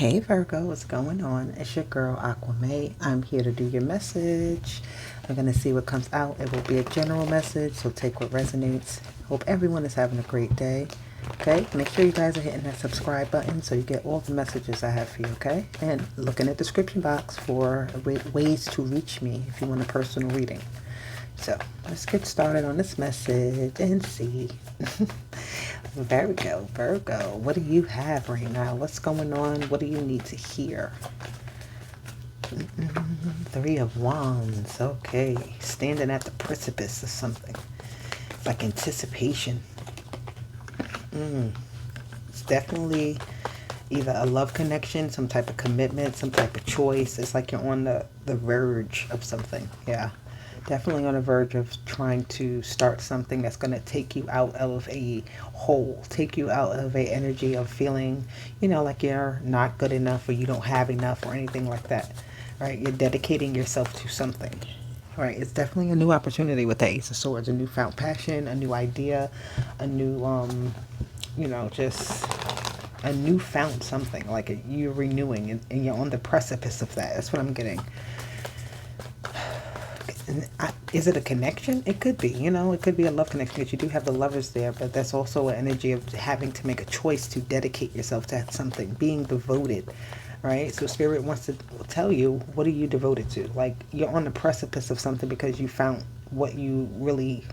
Hey Virgo, what's going on? It's your girl Aquame. I'm here to do your message. I'm going to see what comes out. It will be a general message, so take what resonates. Hope everyone is having a great day. Okay, make sure you guys are hitting that subscribe button so you get all the messages I have for you, okay? And look in the description box for ways to reach me if you want a personal reading. So let's get started on this message and see. Virgo, what do you have right now? What's going on? What do you need to hear? Three of Wands. Okay, standing at the precipice of something. It's like anticipation. It's definitely either a love connection, some type of commitment, some type of choice. It's like you're on the verge of something. Yeah. Definitely on the verge of trying to start something that's going to take you out of a hole, take you out of a energy of feeling, like you're not good enough or you don't have enough or anything like that, right? You're dedicating yourself to something, right? It's definitely a new opportunity with the Ace of Swords, a newfound passion, a new idea, a new, just a newfound something, like you're renewing and you're on the precipice of that. That's what I'm getting. Is it a connection? It could be, it could be a love connection because you do have the lovers there, but that's also an energy of having to make a choice to dedicate yourself to something, being devoted, right? So Spirit wants to tell you, what are you devoted to? Like, you're on the precipice of something because you found what you really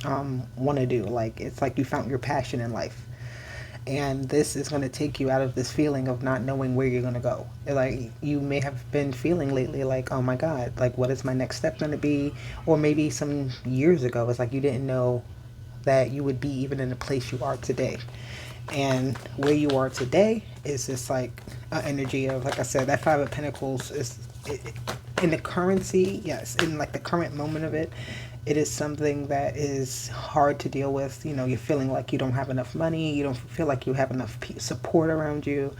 want to do. Like, it's like you found your passion in life. And this is going to take you out of this feeling of not knowing where you're going to go. Like, you may have been feeling lately like, oh my God, like, what is my next step going to be? Or maybe some years ago, it's like you didn't know that you would be even in the place you are today. And where you are today is just like an energy of, like I said, that Five of Pentacles is in the currency, yes, in like the current moment of it. It is something that is hard to deal with. You're feeling like you don't have enough money. You don't feel like you have enough support around you.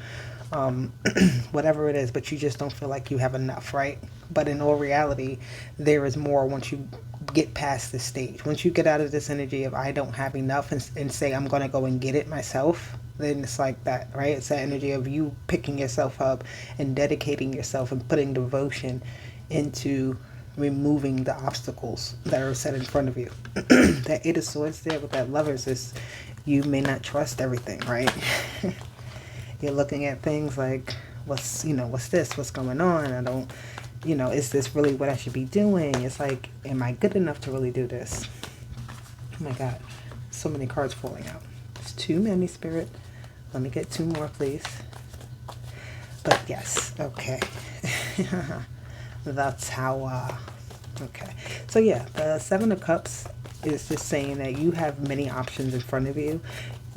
Whatever it is, but you just don't feel like you have enough, right? But in all reality, there is more once you get past this stage. Once you get out of this energy of I don't have enough and say I'm going to go and get it myself, then it's like that, right? It's that energy of you picking yourself up and dedicating yourself and putting devotion into removing the obstacles that are set in front of you. That Eight of Swords there with that Lovers is, you may not trust everything, right? You're looking at things like, what's this? What's going on? I don't, is this really what I should be doing? It's like, am I good enough to really do this? Oh my God, so many cards falling out. It's too many, Spirit. Let me get two more, please. But yes, okay. That's how, okay. So yeah, the Seven of Cups is just saying that you have many options in front of you.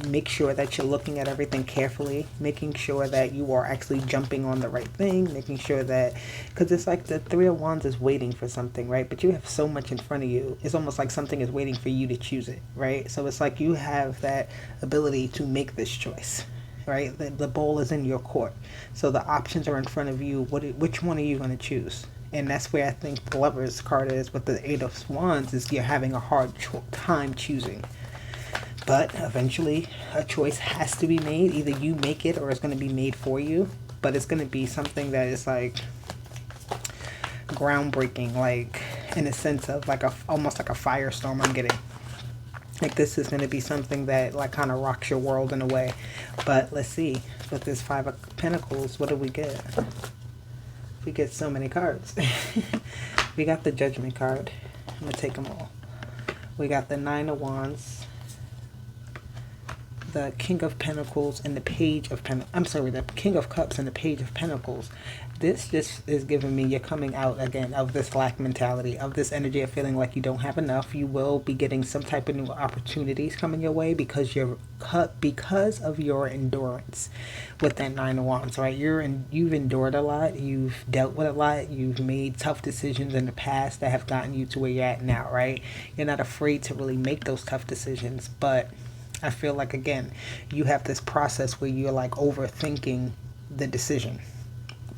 Make sure that you're looking at everything carefully, making sure that you are actually jumping on the right thing, making sure that, because it's like the Three of Wands is waiting for something, right? But you have so much in front of you. It's almost like something is waiting for you to choose it, right? So it's like you have that ability to make this choice, right? The ball is in your court. So the options are in front of you. Which one are you going to choose? And that's where I think the Lover's card is with the Eight of Wands, is you're having a hard time choosing. But eventually a choice has to be made. Either you make it or it's going to be made for you. But it's going to be something that is like groundbreaking, like in a sense of like almost like a firestorm I'm getting. Like, this is going to be something that like kind of rocks your world in a way. But let's see, with this Five of Pentacles, what do we get? We get so many cards. We got the Judgment card. I'm going to take them all. We got the Nine of Wands, the King of Pentacles, and the Page of Pentacles. I'm sorry, the King of Cups and the Page of Pentacles. This just is giving me you're coming out again of this lack mentality, of this energy of feeling like you don't have enough. You will be getting some type of new opportunities coming your way because of your endurance with that Nine of Wands, right? You've endured a lot, you've dealt with a lot, you've made tough decisions in the past that have gotten you to where you're at now, right? You're not afraid to really make those tough decisions, but I feel like, again, you have this process where you're like overthinking the decision.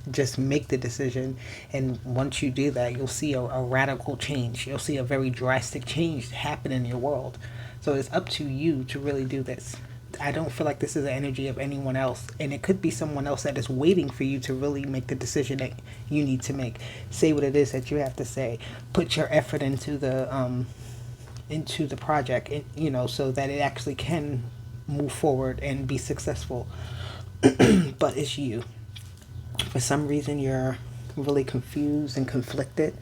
Just make the decision, and once you do that, you'll see a radical change. You'll see a very drastic change happen in your world. So it's up to you to really do this. I don't feel like this is the energy of anyone else. And it could be someone else that is waiting for you to really make the decision that you need to make. Say what it is that you have to say. Put your effort into the project, so that it actually can move forward and be successful. But it's you. For some reason, you're really confused and conflicted,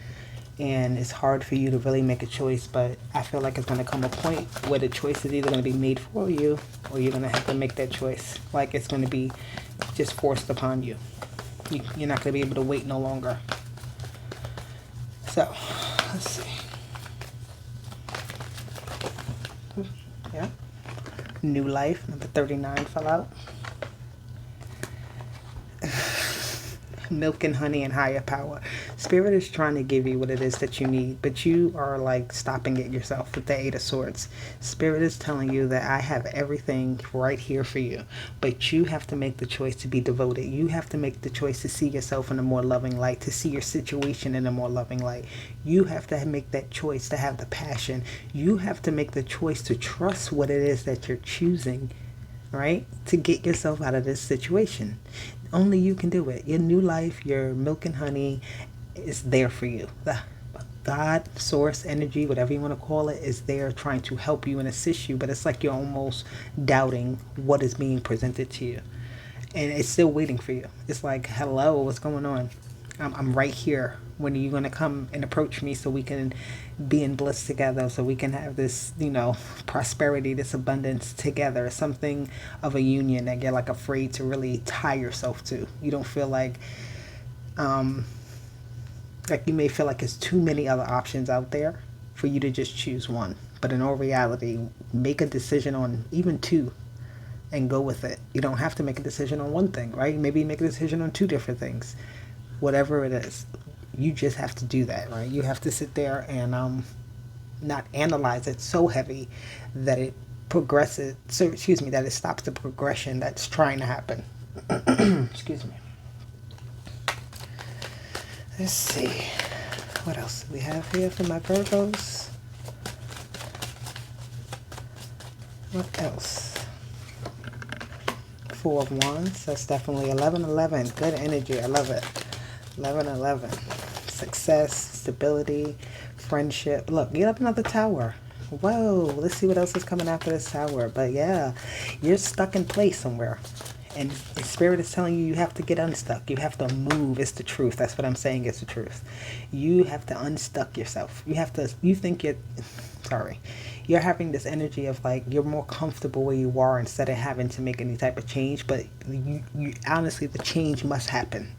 and it's hard for you to really make a choice. But I feel like it's going to come a point where the choice is either going to be made for you, or you're going to have to make that choice. Like it's going to be just forced upon you. You're not going to be able to wait no longer. So, let's see. Yeah. New life, number 39 fell out. Milk and honey and higher power. Spirit is trying to give you what it is that you need, but you are like stopping it yourself with the Eight of Swords. Spirit is telling you that I have everything right here for you, but you have to make the choice to be devoted. You have to make the choice to see yourself in a more loving light, to see your situation in a more loving light. You have to make that choice to have the passion. You have to make the choice to trust what it is that you're choosing, right? To get yourself out of this situation. Only you can do it. Your new life, your milk and honey is there for you. The God, source, energy, whatever you want to call it, is there trying to help you and assist you. But it's like you're almost doubting what is being presented to you. And it's still waiting for you. It's like, hello, what's going on? I'm right here. When are you going to come and approach me so we can be in bliss together, so we can have this, prosperity, this abundance together, something of a union that you're like afraid to really tie yourself to. You don't feel like you may feel like there's too many other options out there for you to just choose one. But in all reality, make a decision on even two and go with it. You don't have to make a decision on one thing, right? Maybe make a decision on two different things. Whatever it is, you just have to do that, right? You have to sit there and not analyze it so heavy that it progresses. So that it stops the progression that's trying to happen. Excuse me. Let's see, what else do we have here for my Virgos? What else? Four of Wands. That's definitely 11-11. Good energy. I love it. 11-11. Success, stability, friendship. Look, get up another tower. Whoa, let's see what else is coming after this tower. But yeah, you're stuck in place somewhere. And Spirit is telling you you have to get unstuck. You have to move. It's the truth. That's what I'm saying. It's the truth. You have to unstuck yourself. You're having this energy of like you're more comfortable where you are instead of having to make any type of change. But you honestly, the change must happen.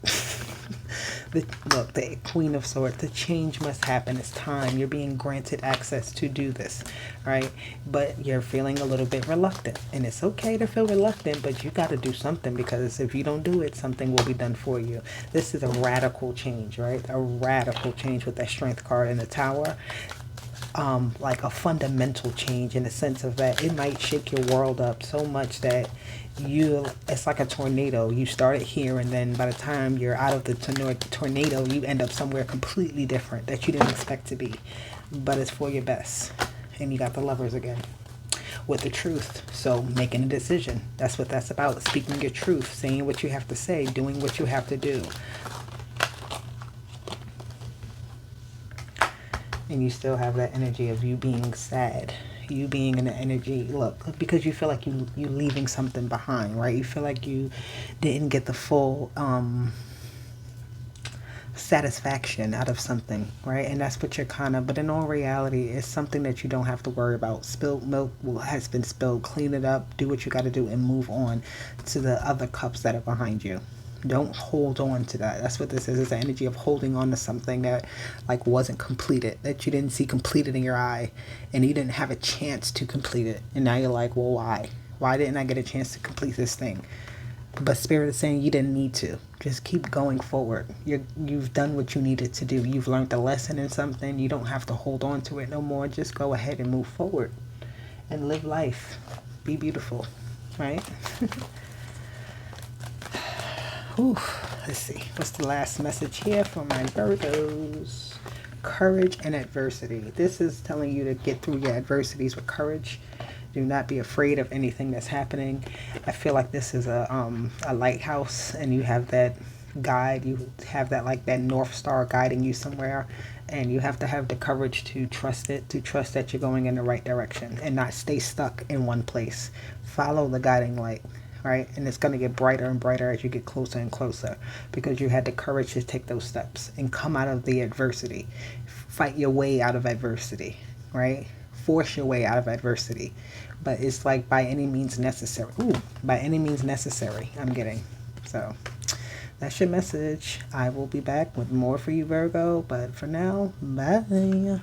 The Queen of Swords, the change must happen. It's time. You're being granted access to do this, right? But you're feeling a little bit reluctant. And it's okay to feel reluctant, but you got to do something, because if you don't do it, something will be done for you. This is a radical change, right? A radical change with that Strength card in the Tower. Like a fundamental change in the sense of that it might shake your world up so much that it's like a tornado. You started here, and then by the time you're out of the tornado, you end up somewhere completely different that you didn't expect to be. But it's for your best. And you got the Lovers again with the truth. So making a decision. That's what that's about. Speaking your truth, saying what you have to say, doing what you have to do. And you still have that energy of you being sad. You being in the energy, look, because you feel like you leaving something behind, right? You feel like you didn't get the full satisfaction out of something, right? And that's what you're but in all reality, it's something that you don't have to worry about. Spilled milk has been spilled. Clean it up, do what you got to do, and move on to the other cups that are behind you. Don't hold on to that. That's what this is. It's the energy of holding on to something that like wasn't completed, that you didn't see completed in your eye, and you didn't have a chance to complete it. And now you're like, well, why? Why didn't I get a chance to complete this thing? But Spirit is saying you didn't need to. Just keep going forward. You've done what you needed to do. You've learned a lesson in something. You don't have to hold on to it no more. Just go ahead and move forward and live life. Be beautiful, right? Whew. Let's see. What's the last message here for my Virgos? Courage and adversity. This is telling you to get through your adversities with courage. Do not be afraid of anything that's happening. I feel like this is a lighthouse, and you have that guide. You have that, like, that North Star guiding you somewhere, and you have to have the courage to trust it, to trust that you're going in the right direction and not stay stuck in one place. Follow the guiding light, right? And it's going to get brighter and brighter as you get closer and closer, because you had the courage to take those steps and come out of the adversity. Fight your way out of adversity, right? Force your way out of adversity. But it's like by any means necessary. Ooh, by any means necessary, I'm getting. So that's your message. I will be back with more for you, Virgo. But for now, bye.